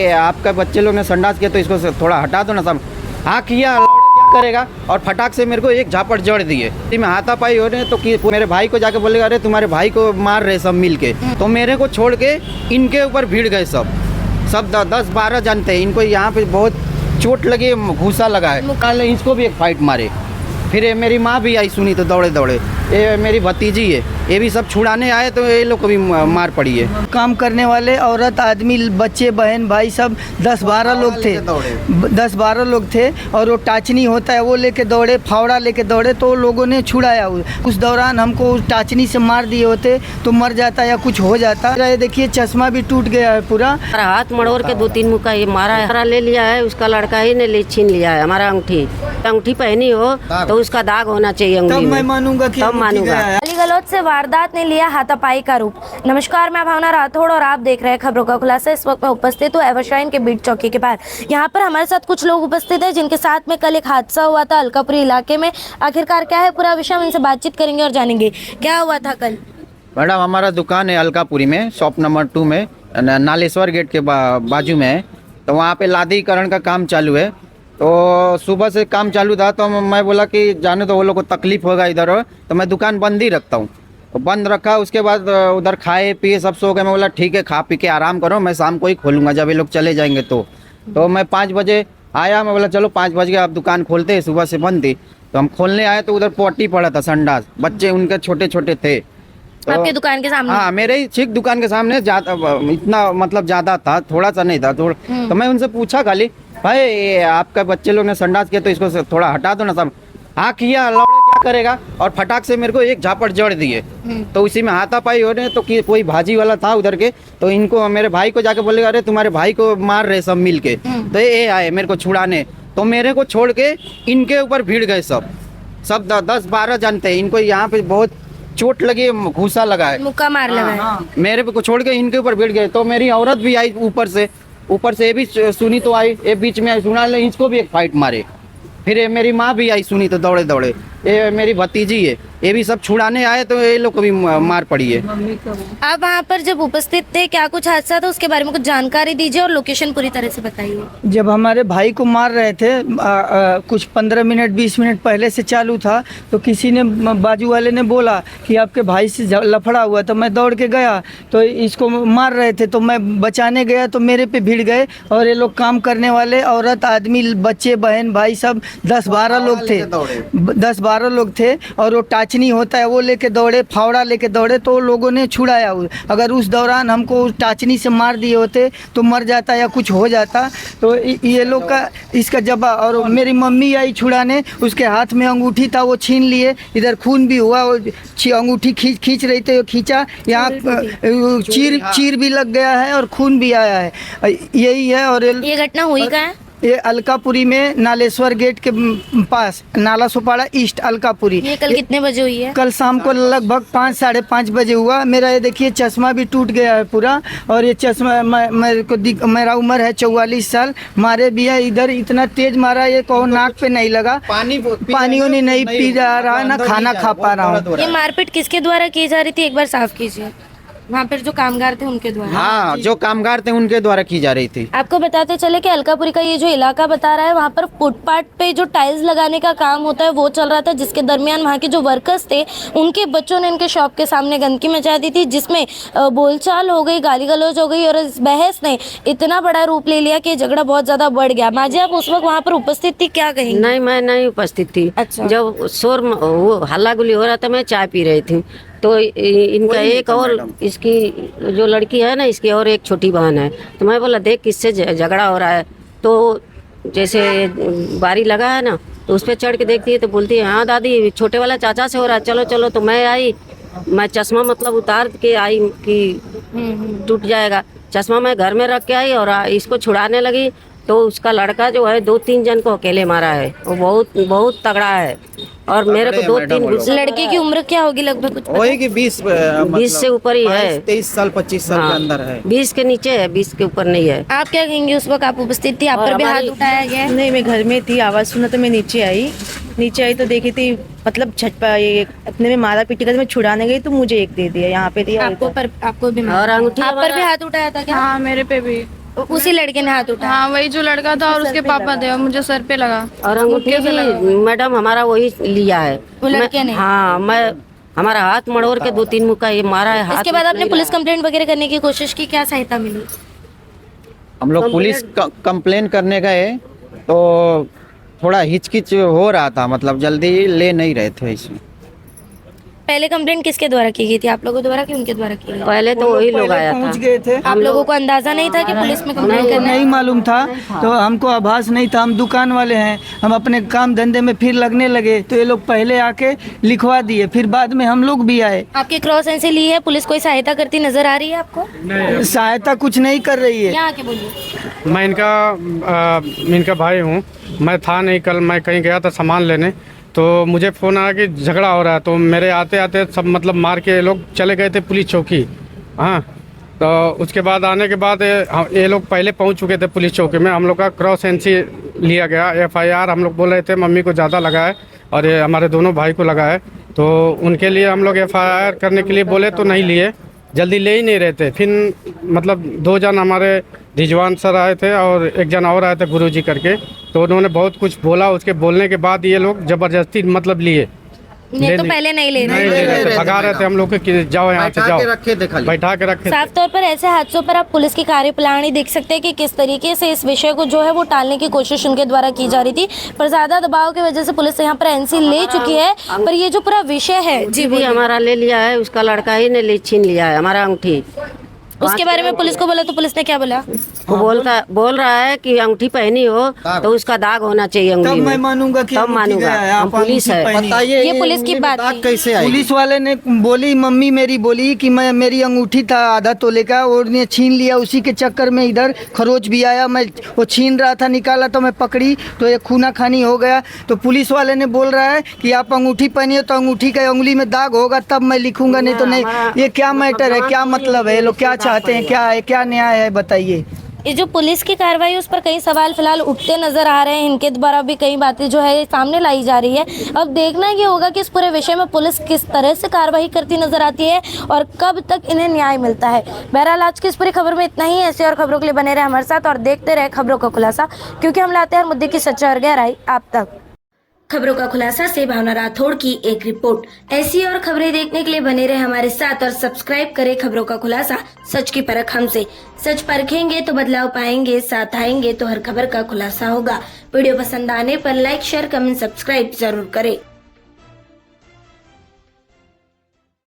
आपका बच्चे लोग ने संडास किया तो इसको थोड़ा हटा दो ना सब। हाँ किया, क्या करेगा। और फटाक से मेरे को एक झापड़ जड़ दिए। मैं हाथापाई हो रहे तो कि मेरे भाई को जाके बोलेगा अरे तुम्हारे भाई को मार रहे सब मिल के। तो मेरे को छोड़ के इनके ऊपर भीड़ गए सब 10-12 जानते हैं इनको। यहाँ पे बहुत चोट लगी, घूसा लगा है। इसको भी एक फाइट मारे। फिर ये मेरी माँ भी आई, सुनी तो दौड़े दौड़े। ये मेरी भतीजी है, ये भी सब छुड़ाने आए तो ये लोग को भी मार पड़ी है। काम करने वाले औरत आदमी बच्चे बहन भाई सब 10-12 लोग थे। 10-12 लोग थे और वो टाचनी होता है वो लेके दौड़े, फावड़ा लेके दौड़े तो लोगों ने छुड़ाया। उस दौरान हमको उस टाचनी से मार दिए होते तो मर जाता या कुछ हो जाता। ये देखिए चश्मा भी टूट गया है पूरा। हाथ मड़ोड़ के 2-3 मुक्का ये मारा है, ले लिया है। उसका लड़का ही ने छीन लिया है हमारा अंगूठी पहनी हो तो उसका दाग होना चाहिए। तब मैं मानूंगा कि गाली गलौज से वारदात ने लिया हाथापाई का रूप। नमस्कार, मैं भावना राठौड़ और आप देख रहे हैं खबरों का खुलासा। इस वक्त मैं उपस्थित हूँ एवरश्राइन के बीट चौकी के पास। यहाँ पर हमारे साथ कुछ लोग उपस्थित हैं जिनके साथ में कल एक हादसा हुआ था अलकापुरी इलाके में। आखिरकार क्या है पूरा विषय, हम इनसे बातचीत करेंगे और जानेंगे क्या हुआ था कल। मैडम हमारा दुकान है अलकापुरी में, शॉप नंबर 2 में, नालेश्वर गेट के बाजू में है। तो वहाँ पे लादीकरण का काम चालू है। तो सुबह से काम चालू था तो मैं बोला कि जाने तो वो लोग को तकलीफ होगा इधर, तो मैं दुकान बंद ही रखता हूँ। तो बंद रखा, उसके बाद उधर खाए पिए सब सो गए। मैं बोला ठीक है, खा पी के आराम करो, मैं शाम को ही खोलूँगा जब ये लोग चले जाएंगे। तो मैं 5 बजे आया। मैं बोला चलो 5 बज गए आप दुकान खोलते हैं, सुबह से बंद थी। तो हम खोलने आए तो उधर पोटी पड़ा था संडास, बच्चे उनके छोटे छोटे थे। तो आपकी दुकान के सामने? हाँ, मेरे ही ठीक दुकान के सामने। इतना मतलब ज़्यादा था, थोड़ा सा नहीं था। तो मैं उनसे पूछा खाली भाई ये आपका बच्चे लोग ने संडास किया तो इसको थोड़ा हटा दो ना सब। हाँ किया, क्या करेगा। और फटाक से मेरे को एक झापड़ जड़ दिए। तो उसी में हाथापाई हो रहे तो कि कोई भाजी वाला था उधर के, तो इनको मेरे भाई को जाके बोलेगा अरे तुम्हारे भाई को मार रहे सब मिल के। तो ये आए मेरे को छुड़ाने, तो मेरे को छोड़ के इनके ऊपर भीड़ गए सब 10-12 जानते हैं इनको। यहाँ पे बहुत चोट लगी, घूसा लगा है, मुक्का मार लगा है। मेरे को छोड़ के इनके ऊपर भीड़ गए। तो मेरी औरत भी आई ऊपर से ये भी सुनी तो आई, ये बीच में सुना ले, इसको भी एक फाइट मारे। फिर ये मेरी माँ भी आई, सुनी तो दौड़े दौड़े। ये मेरी भतीजी है, ये भी सब छुड़ाने आए तो ये लोग को भी मार पड़ी है। आप वहाँ पर जब उपस्थित थे क्या कुछ हादसा था उसके बारे में कुछ जानकारी दीजिए और लोकेशन पूरी तरह से बताइए। जब हमारे भाई को मार रहे थे कुछ 15 मिनट 20 मिनट पहले से चालू था, तो किसी ने बाजू वाले ने बोला कि आपके भाई से लफड़ा हुआ। तो मैं दौड़ के गया तो इसको मार रहे थे, तो मैं बचाने गया तो मेरे पे भीड़ गए। और ये लोग काम करने वाले औरत आदमी बच्चे बहन भाई सब 10-12 लोग थे। 10-12 लोग थे और वो टाचनी होता है वो लेके दौड़े, फावड़ा लेके दौड़े तो लोगों ने छुड़ाया। अगर उस दौरान हमको उस टाचनी से मार दिए होते तो मर जाता या कुछ हो जाता। तो ये लोग का इसका जवाब। और मेरी मम्मी आई छुड़ाने, उसके हाथ में अंगूठी था वो छीन लिए, इधर खून भी हुआ। अंगूठी खींच रही थी, खींचा, यहाँ चीर भी लग गया है और खून भी आया है। यही है। और ये घटना हुई कहाँ है? ये अलकापुरी में नालेश्वर गेट के पास, नाला सोपाड़ा ईस्ट अलकापुरी। ये कल कितने बजे हुई है? कल शाम को लगभग 5-5:30 बजे हुआ। मेरा ये देखिए चश्मा भी टूट गया है पूरा। और ये चश्मा मेरा उम्र है 44 साल। मारे भी है, इधर इतना तेज मारा ये को नाक पे नहीं लगा, पानियों ने नहीं पी रहा है, ना खाना खा पा रहा हूँ। ये मारपीट किसके द्वारा की जा रही थी एक बार साफ कीजिए। वहाँ पर जो कामगार थे उनके द्वारा? हाँ, जो कामगार थे उनके द्वारा की जा रही थी। आपको बताते चले कि अलकापुरी का ये जो इलाका बता रहा है वहाँ पर फुटपाथ पे जो टाइल्स लगाने का काम होता है वो चल रहा था, जिसके दरमियान वहाँ के जो वर्कर्स थे उनके बच्चों ने इनके शॉप के सामने गंदगी मचा दी थी, जिसमें बोलचाल हो गई, गाली गलौज हो गई और इस बहस ने इतना बड़ा रूप ले लिया कि झगड़ा बहुत ज्यादा बढ़ गया। माँ जी, आप उस वक्त वहाँ पर उपस्थित थी, क्या कहेंगी? नहीं, मैं नहीं उपस्थित थी। अच्छा। जब शोर वो हल्ला गुल्ली हो रहा था मैं चाय पी रही थी। तो इनका एक और इसकी जो लड़की है ना, इसकी और एक छोटी बहन है। तो मैं बोला देख किससे झगड़ा हो रहा है। तो जैसे बारी लगा है ना तो उस पर चढ़ के देखती है तो बोलती है हाँ दादी छोटे वाला चाचा से हो रहा है, चलो चलो। तो मैं आई, मैं चश्मा मतलब उतार के आई कि टूट जाएगा। चश्मा मैं घर में रख के आई और इसको छुड़ाने लगी तो उसका लड़का जो है 2-3 जन को अकेले मारा है। वो बहुत तगड़ा है। और मेरे को 2-3 लड़के की उम्र क्या होगी लगभग? कुछ वही कि 20 से ऊपर ही है। 23 साल 25 साल के अंदर है। 20 के नीचे है, 20 के ऊपर नहीं है। आप क्या कहेंगे? उस वक्त आप उपस्थित थी, आप पर भी हाथ उठाया गया? नहीं, मैं घर में थी, आवाज़ सुना तो मैं नीचे आई तो देखी थी मतलब छत पर अपने में मारा पीटी का। मैं छुड़ाने गई तो मुझे एक दे दिया, यहाँ पे दिया। आपको भी और अंगूठी आप पर भी हाथ उठाया था क्या? हाँ, मेरे पे भी। उसी लड़के ने हाथ उठाया? हाँ, वही जो लड़का था और उसके पापा थे और मुझे सर पे लगा। और अंगूठी भी मैडम हमारा वही लिया है वो लड़के ने? हाँ, मैं हमारा हाथ मड़ोड़ के 2-3 मुक्का ये मारा है। हाथ इसके बाद आपने नहीं पुलिस लगाया। कंप्लेंट वगैरह करने की कोशिश की, क्या सहायता मिली? हम लोग पुलिस कंप्लेन करने गए तो थोड़ा हिचकिच हो रहा था, मतलब जल्दी ले नहीं रहे थे इसमें। पहले कंप्लेंट किसके द्वारा की गई थी, आप लोगों द्वारा कि उनके द्वारा की गई? पहले तो वही लोग आया था। पहुंच गए थे, आप लोगों को अंदाजा नहीं था कि पुलिस में कंप्लेंट हमको करना है? नहीं मालूम था, तो हमको आभास नहीं था। हम दुकान वाले हैं, हम अपने काम धंधे में फिर लगने लगे तो ये लोग पहले आके लिखवा दिए, फिर बाद में हम लोग भी आए। आपके क्रॉस एनसी ली है, पुलिस कोई सहायता करती नजर आ रही है आपको? सहायता कुछ नहीं कर रही है। यहाँ आके बोलिए। मैं इनका भाई हूँ। मैं था नहीं, कल मैं कहीं गया था सामान लेने, तो मुझे फ़ोन आया कि झगड़ा हो रहा है। तो मेरे आते आते सब मतलब मार के ये लोग चले गए थे पुलिस चौकी। हाँ, तो उसके बाद आने के बाद ये लोग पहले पहुंच चुके थे पुलिस चौकी में। हम लोग का क्रॉस एनसी लिया गया, FIR हम लोग बोल रहे थे मम्मी को ज़्यादा लगा है और ये हमारे दोनों भाई को लगा है, तो उनके लिए हम लोग FIR करने के लिए बोले तो नहीं लिए, जल्दी ले ही नहीं रहे थे। फिर मतलब 2 जन हमारे रिजवान सर आए थे और 1 जन और आए थे गुरुजी करके, तो उन्होंने बहुत कुछ बोला। उसके बोलने के बाद ये लोग ज़बरदस्ती मतलब लिए, नहीं तो पहले नहीं ले नहीं रहे? ले रहे थे, भगा रहे थे हम लोग कि जाओ यहाँ से, जाओ। रखे थे खाली। बैठा के रखे थे। साफ तौर पर ऐसे हादसों पर आप पुलिस की कार्यप्रणाली देख सकते हैं कि किस तरीके से इस विषय को जो है वो टालने की कोशिश उनके द्वारा की जा रही थी, पर ज्यादा दबाव की वजह से पुलिस यहाँ पर एनसी ले चुकी है। पर ये जो पूरा विषय है जी भी हमारा ले लिया है, उसका लड़का ही ने ले छीन लिया है हमारा अंगूठी। उसके बारे में पुलिस को बोला तो पुलिस ने क्या बोला? वो बोल रहा है कि अंगूठी पहनी हो तो उसका दाग होना चाहिए तब अंगूठी मैं में, मानूंगा कि तब अंगूठी मानूंगा। गया है, हम आप पुलिस अंगूठी है। पहनी। बताइए ये पुलिस की बात दाग थी। कैसे आई? पुलिस वाले ने बोली, मम्मी मेरी बोली कि मैं मेरी अंगूठी था आधा तोले का और ने छीन लिया, उसी के चक्कर में इधर खरोच भी आया, मैं वो छीन रहा था, निकाला तो मैं पकड़ी तो ये खूना खानी हो गया। तो पुलिस वाले ने बोल रहा है कि आप अंगूठी पहनिए तो अंगूठी का उंगली में दाग होगा तब मैं लिखूंगा, नहीं तो नहीं। ये क्या मैटर है, क्या मतलब है, ये लोग क्या चाहते हैं, क्या है, क्या न्याय है, बताइए। ये जो पुलिस की कार्रवाई उस पर कई सवाल फिलहाल उठते नजर आ रहे हैं, इनके द्वारा भी कई बातें जो है सामने लाई जा रही है। अब देखना ये होगा कि इस पूरे विषय में पुलिस किस तरह से कार्रवाई करती नजर आती है और कब तक इन्हें न्याय मिलता है। बहरहाल आज की इस पूरी खबर में इतना ही। ऐसी और खबरों के लिए बने रहे हमारे साथ और देखते रहे खबरों का खुलासा, क्योंकि हम लाते हैं हर मुद्दे की सच्चाई और गहराई आप तक। खबरों का खुलासा से भावना राठौड़ की एक रिपोर्ट। ऐसी और खबरें देखने के लिए बने रहे हमारे साथ और सब्सक्राइब करें खबरों का खुलासा, सच की परख हमसे। सच परखेंगे तो बदलाव पाएंगे, साथ आएंगे तो हर खबर का खुलासा होगा। वीडियो पसंद आने पर लाइक, शेयर, कमेंट, सब्सक्राइब जरूर करें।